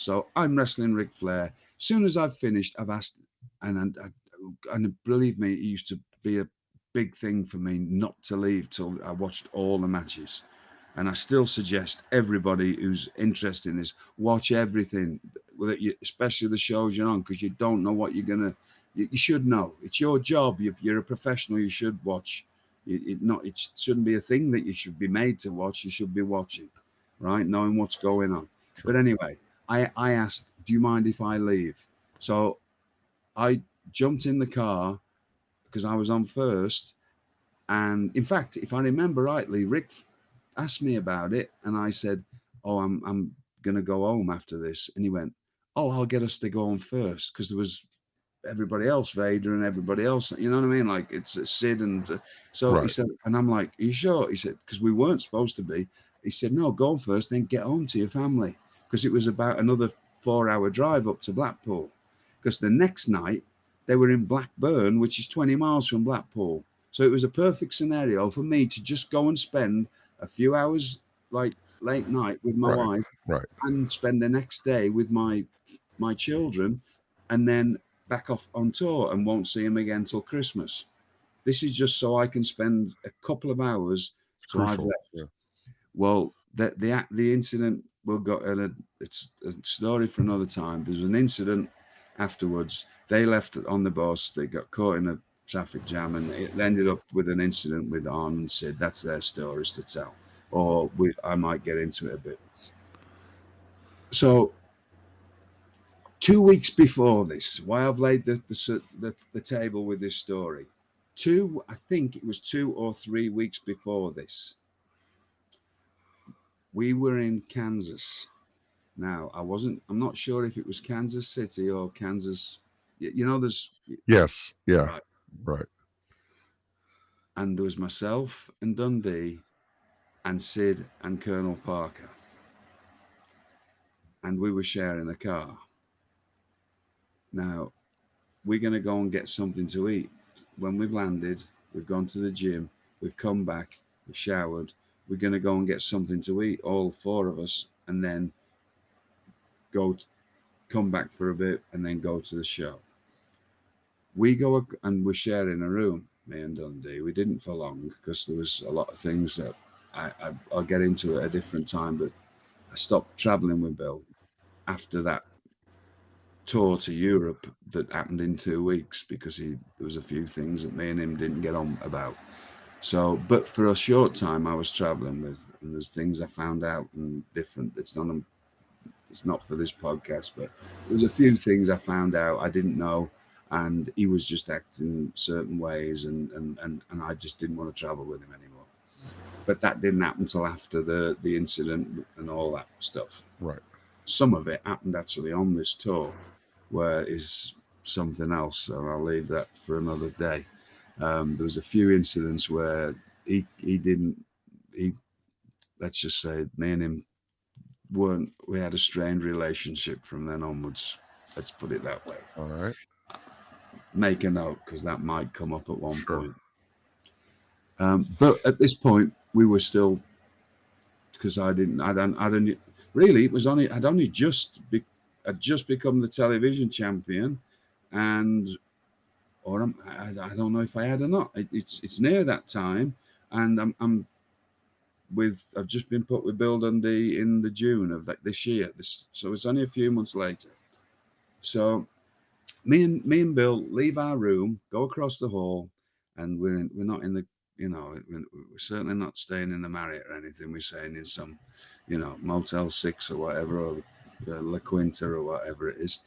So I'm wrestling Ric Flair. Soon as I've finished, I've asked, and believe me, it used to be a big thing for me not to leave till I watched all the matches. And I still suggest everybody who's interested in this watch everything, especially the shows you're on, because you don't know what you're gonna. You should know. It's your job. You're a professional. You should watch. It shouldn't be a thing that you should be made to watch. You should be watching, right? Knowing what's going on. Sure. But anyway, I asked, "Do you mind if I leave?" So I jumped in the car because I was on first. And in fact, if I remember rightly, Rick asked me about it, and I said, "Oh, I'm gonna go home after this." And he went, "Oh, I'll get us to go home first," because there was everybody else, Vader and everybody else. You know what I mean? Like it's Sid and so he Right. said, and I'm like, "Are you sure?" He said, "Because we weren't supposed to be." He said, "No, go first, then get home to your family," because it was about another 4 hour drive up to Blackpool. Because the next night they were in Blackburn, which is 20 miles from Blackpool. So it was a perfect scenario for me to just go and spend a few hours like late night with my Right. wife Right. and spend the next day with my children and then back off on tour and won't see him again till Christmas. This is just so I can spend a couple of hours. It's So I've crucial. left. Yeah. Well, the incident will go, and it's a story for another time. There's an incident afterwards. They left on the bus. They got caught in a traffic jam, and it ended up with an incident with Arn and Sid. That's their stories to tell, or I might get into it a bit. So 2 weeks before this, why I've laid the table with this story. I think it was 2 or 3 weeks before this, we were in Kansas. Now, I'm not sure if it was Kansas City or Kansas. There's Yes. Yeah. right, Right. and there was myself and Dundee and Sid and Colonel Parker, and we were sharing a car. Now, we're going to go and get something to eat. When we've landed, we've gone to the gym, we've come back, we've showered. We're going to go and get something to eat, all four of us, and then go, come back for a bit, and then go to the show. We go and we're sharing a room, me and Dundee. We didn't for long because there was a lot of things that I'll get into at a different time. But I stopped traveling with Bill after that tour to Europe that happened in 2 weeks because there was a few things that me and him didn't get on about. So, but for a short time, I was traveling with, and there's things I found out and different. It's not for this podcast, but there was a few things I found out I didn't know, and he was just acting certain ways, and I just didn't want to travel with him anymore. But that didn't happen until after the incident and all that stuff. Right. Some of it happened actually on this tour, where is something else, and I'll leave that for another day. There was a few incidents where he didn't he let's just say me and him weren't we had a strained relationship from then onwards. Let's put it that way. All right. Make a note because that might come up at one Sure. point. But at this point, we were still because I don't really. It was only I'd only I'd just become the television champion, and I don't know if I had or not. It's near that time, and I'm with I've just been put with Bill Dundee in the June of this year. So it's only a few months later. So me and Bill leave our room, go across the hall, and we're not in the we're certainly not staying in the Marriott or anything. We're staying in some Motel 6 or whatever, or the La Quinta or whatever it is.